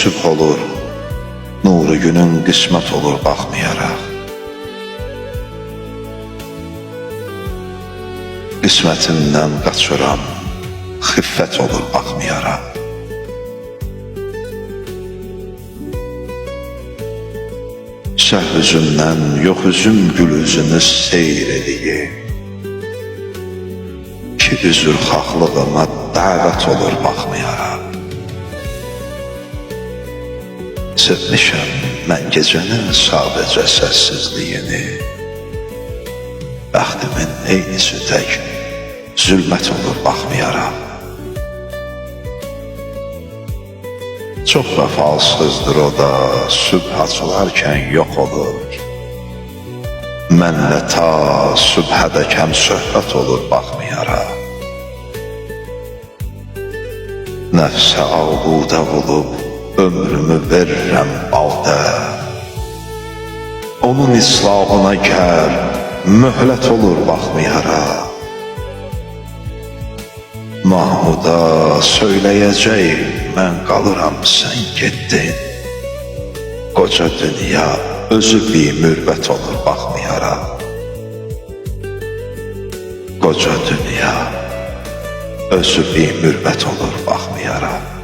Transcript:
sübh olur, nuru günün qismət olur baxmayaraq. Qismətindən qaçıram, xiffət olur baxmayaraq. Şəh üzümdən yox üzüm gül üzünü seyr eləyir. Ki üzür xaxlığıma dəvət olur baxmayaraq. Sevmişəm mən gecənin sadəcə səssizliyini. Bəxtimin eynisi tək zülmət olur baxmayaraq. Çox vəfasızdır o da sübh açılarkən yox olur. Mənlə ta sübhədəkəm söhbət olur baxmayaraq. Nəfsə ağudə olub ömrümü verirəm baldə. Onun islahına kər möhlət olur baxmayaraq. Mahmuda söyləyəcək mən qalıram sən getdin. Qoca dünya özü bir mürvət olur baxmayaraq. Qoca dünya özü bir mürvət olur baxmayaraq.